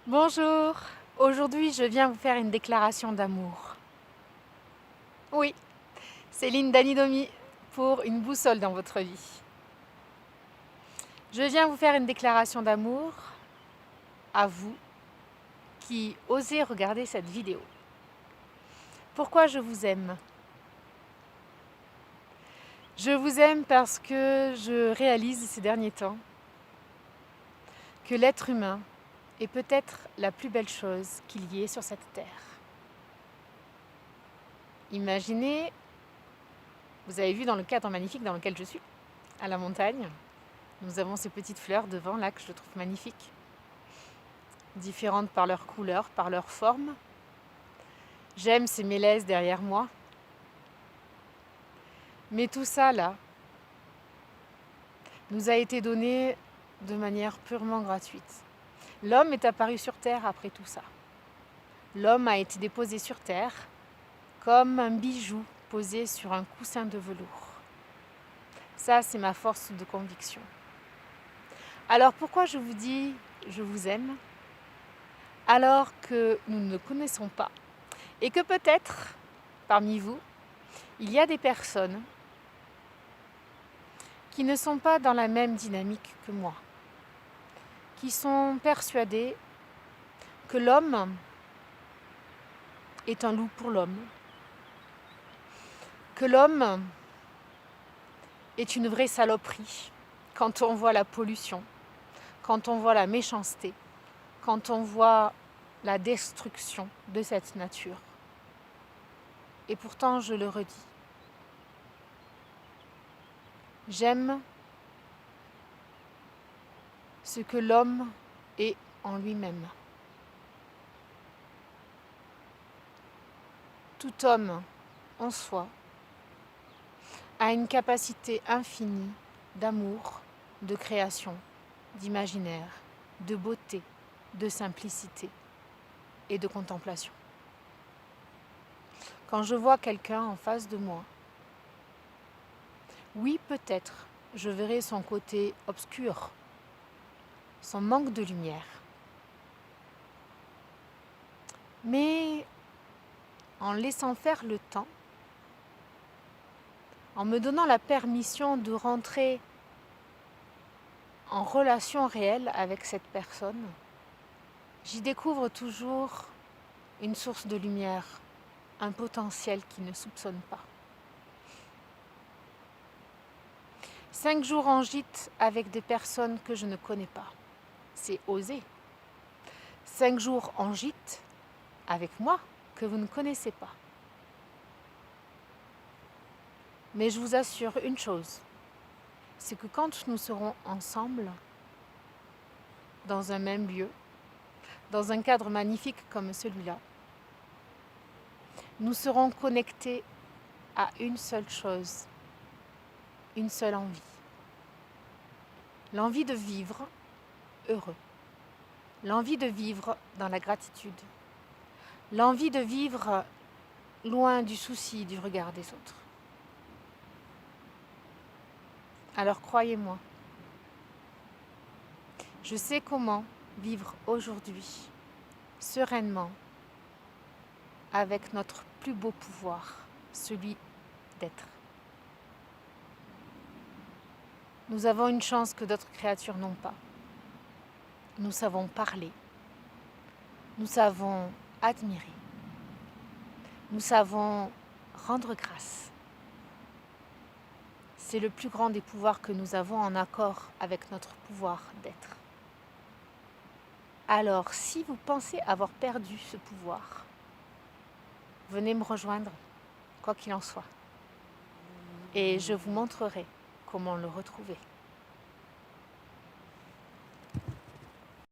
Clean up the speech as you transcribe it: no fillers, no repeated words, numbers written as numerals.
Bonjour, aujourd'hui je viens vous faire une déclaration d'amour. Oui, Céline Danidomi pour une boussole dans votre vie. Je viens vous faire une déclaration d'amour à vous qui osez regarder cette vidéo. Pourquoi je vous aime? Je vous aime parce que je réalise ces derniers temps que l'être humain est peut-être la plus belle chose qu'il y ait sur cette terre. Imaginez, vous avez vu dans le cadre magnifique dans lequel je suis, à la montagne, nous avons ces petites fleurs devant là que je trouve magnifiques, différentes par leur couleur, par leur forme. J'aime ces mélèzes derrière moi. Mais tout ça là nous a été donné de manière purement gratuite. L'homme est apparu sur Terre après tout ça. L'homme a été déposé sur Terre comme un bijou posé sur un coussin de velours. Ça, c'est ma force de conviction. Alors pourquoi je vous dis je vous aime alors que nous ne nous connaissons pas et que peut-être parmi vous, il y a des personnes qui ne sont pas dans la même dynamique que moi, qui sont persuadées que l'homme est un loup pour l'homme, que l'homme est une vraie saloperie quand on voit la pollution, quand on voit la méchanceté, quand on voit la destruction de cette nature. Et pourtant, je le redis, j'aime ce que l'homme est en lui-même. Tout homme en soi a une capacité infinie d'amour, de création, d'imaginaire, de beauté, de simplicité et de contemplation. Quand je vois quelqu'un en face de moi, oui, peut-être, je verrai son côté obscur, son manque de lumière. Mais en laissant faire le temps, en me donnant la permission de rentrer en relation réelle avec cette personne, j'y découvre toujours une source de lumière, un potentiel qu'il ne soupçonne pas. 5 jours en gîte avec des personnes que je ne connais pas, c'est oser. 5 jours en gîte avec moi que vous ne connaissez pas. Mais je vous assure une chose, c'est que quand nous serons ensemble, dans un même lieu, dans un cadre magnifique comme celui-là, nous serons connectés à une seule chose, une seule envie. L'envie de vivre heureux, l'envie de vivre dans la gratitude, l'envie de vivre loin du souci du regard des autres. Alors croyez-moi, je sais comment vivre aujourd'hui, sereinement, avec notre plus beau pouvoir, celui d'être. Nous avons une chance que d'autres créatures n'ont pas. Nous savons parler, nous savons admirer, nous savons rendre grâce. C'est le plus grand des pouvoirs que nous avons en accord avec notre pouvoir d'être. Alors, si vous pensez avoir perdu ce pouvoir, venez me rejoindre, quoi qu'il en soit. Et je vous montrerai comment le retrouver.